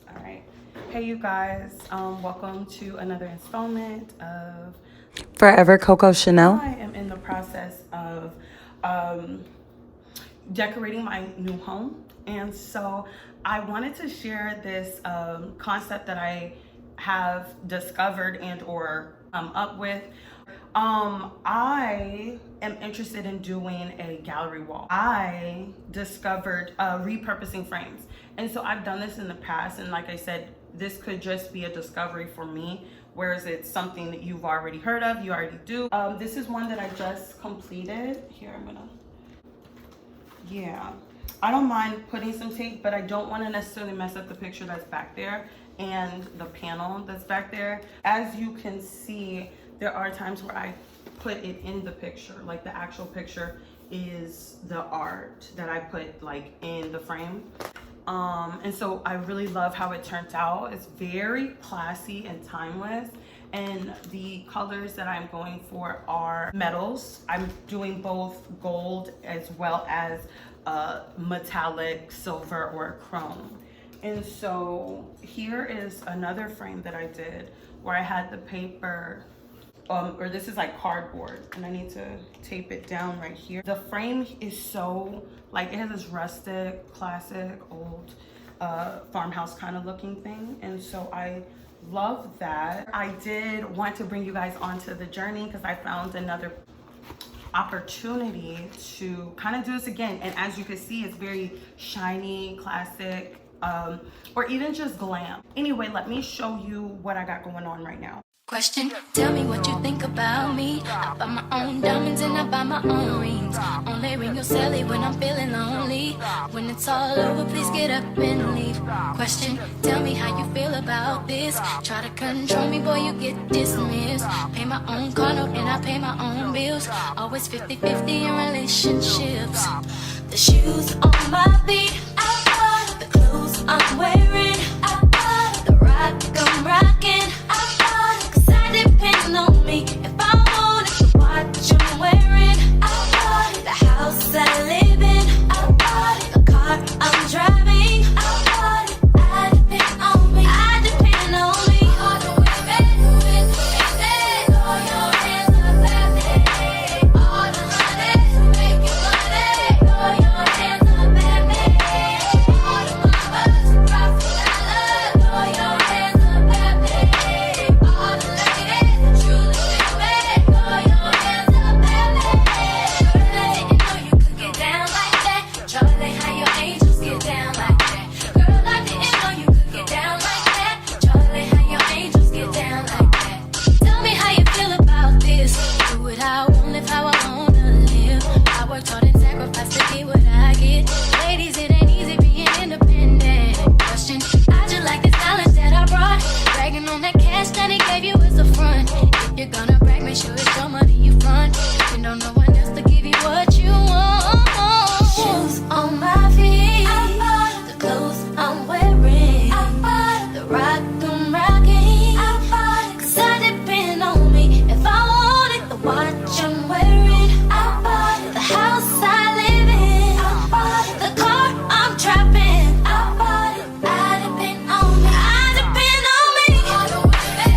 Alright. Hey you guys, welcome to another installment of ForeverrCocoChenel. I am in the process of decorating my new home, and so I wanted to share this concept that I have discovered and or up with. I am interested in doing a gallery wall. I discovered repurposing frames, and so I've done this in the past, and like I said, this could just be a discovery for me, whereas it's something that you've already heard of, you already do. This is one that I just completed. Here, I'm gonna, yeah, I don't mind putting some tape, but I don't want to necessarily mess up the picture that's back there and the panel that's back there. As you can see, there are times where I put it in the picture, like the actual picture is the art that I put like in the frame. And so I really love how it turns out. It's very classy and timeless. And the colors that I'm going for are metals. I'm doing both gold as well as metallic silver or chrome. And so here is another frame that I did where I had the paper, or this is like cardboard, and I need to tape it down right here. The frame is so, like, it has this rustic, classic, old farmhouse kind of looking thing. And so I love that. I did want to bring you guys onto the journey because I found another opportunity to kind of do this again. And as you can see, it's very shiny, classic, or even just glam. Anyway, let me show you what I got going on right now. Question, tell me what you think about me. I buy my own diamonds and I buy my own rings. Only ring your celly when I'm feeling lonely. When it's all over, please get up and leave. Question, tell me how you feel about this. Try to control me, boy, you get dismissed. Pay my own car note and I pay my own bills. Always 50-50 in relationships. The shoes on my feet, I bought the clothes I'm wearing. I bought the rock I'm rocking. Depends on me if I want it, the watch I'm wearing. I bought it, the house I live in. I bought it, the car I'm driving. I bought it, I depend on me. I depend on me. All the way back with me, throw your hands up at me. All the honey, make you money. Throw your hands up at me. All the mamas, profit I love. Throw your hands up at me. All the you're gonna brag, make sure it's your money you front. You don't know one else to give you what you want. Shoes on my feet, I bought the clothes I'm wearing. I bought the rock I'm rocking. I bought it 'cause I depend on me. If I want it, the watch I'm wearing. I bought it, the house I live in. I bought it, the car I'm driving. I bought it, I depend on me. I depend on me. All the way back.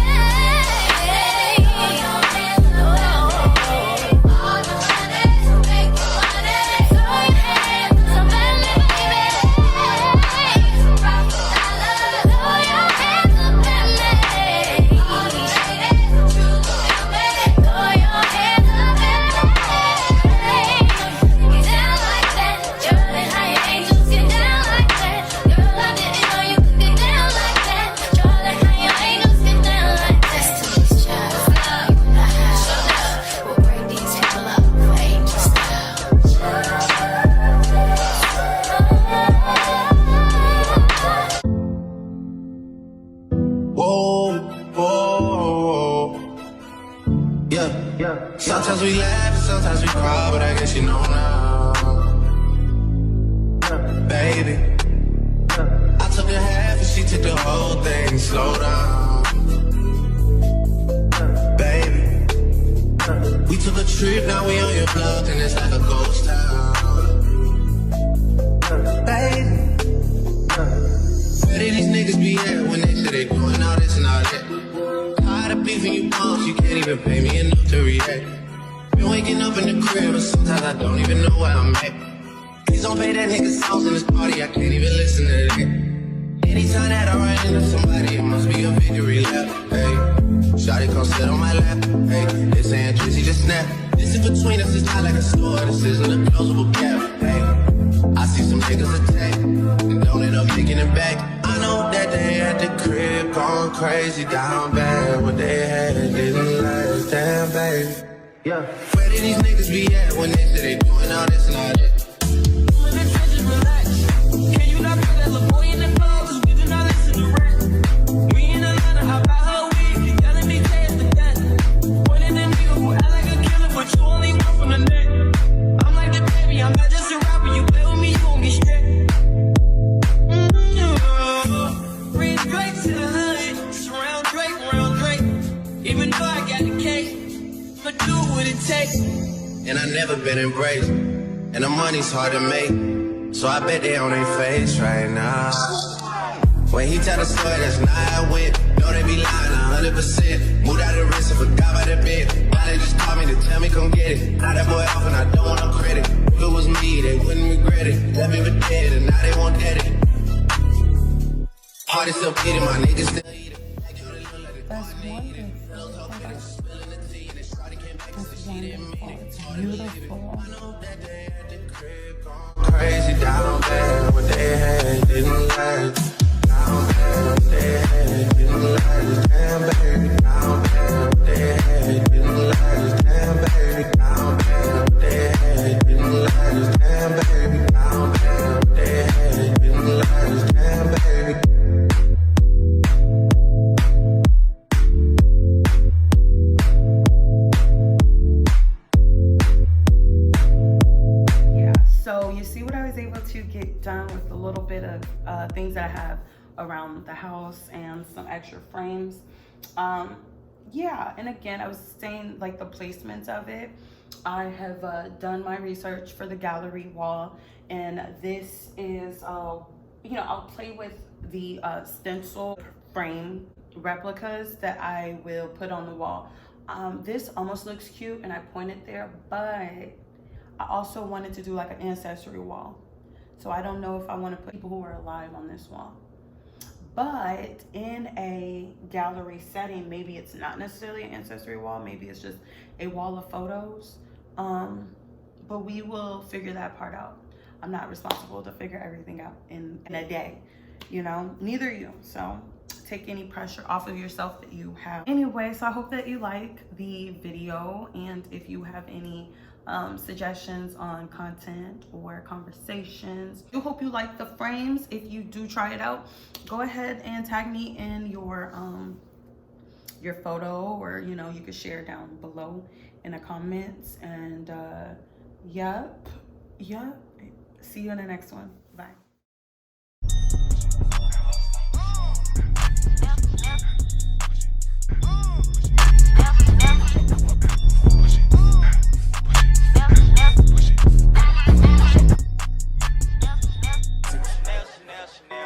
Sometimes we laugh and sometimes we cry, but I guess you know now. Baby, I took a half and she took the whole thing. Slow down. Baby, we took a trip, now we on your block and it's like a ghost town. even pay me enough to react. Been waking up in the crib, but sometimes I don't even know where I'm at. Please don't play that nigga songs in this party, I can't even listen to that. Anytime that I run into somebody, it must be a victory lap. Hey, shawty come sit on my lap. Hey, they saying Tracy just snap. This in between us, it's not like a store, this isn't a closable gap. Hey, I see some niggas attack, and don't end up taking it back. I know that they at the crib going crazy down bad. What they had didn't last, damn baby. Yeah. Where did these niggas be at when they say they doing all this and all that? In the trenches, relax. Can you not feel that little boy in the club? Cause we do not listen to rap. We in Atlanta, how about her week? You telling me chance to that? Pointing at nigga who act like a killer, but you only one from the net. I'm like the baby, I'm not just a rapper. You play with me, you gon' get stripped. Bring Drake to the hood. Surround Drake, round Drake. Even though I got the cake, but do what it takes. And I never been embraced, and the money's hard to make, so I bet they on their face right now. When he tell the story, that's not how it went. Know they be lying 100%. Moved out of the wrist and forgot about the bed. Now they just call me to tell me come get it. Now that boy off and I don't want no credit. If it was me, they wouldn't regret it. Left me for dead and now they won't get it. Party still eating, my niggas still eating. That's wonderful. It's beautiful. Crazy down bad, what they had didn't last. Down bad, what they had didn't last. Damn baby, down bad, what they had didn't last. Damn baby, down bad, what they had didn't last. Damn baby, down bad, what they had didn't last. Damn baby. So you see what I was able to get done with a little bit of things that I have around the house and some extra frames. Yeah, and again, I was saying like the placements of it. I have done my research for the gallery wall, and this is, you know, I'll play with the stencil frame replicas that I will put on the wall. This almost looks cute, and I pointed there, but I also wanted to do like an ancestry wall. So I don't know if I want to put people who are alive on this wall. But in a gallery setting, maybe it's not necessarily an ancestry wall. Maybe it's just a wall of photos. But we will figure that part out. I'm not responsible to figure everything out in a day, you know, neither are you. So take any pressure off of yourself that you have. Anyway, so I hope that you like the video, and if you have any suggestions on content or conversations, I hope you like the frames. If you do try it out, go ahead and tag me in your photo, or you know, you could share down below in the comments. And yep, see you in the next one. Bye. Chanel.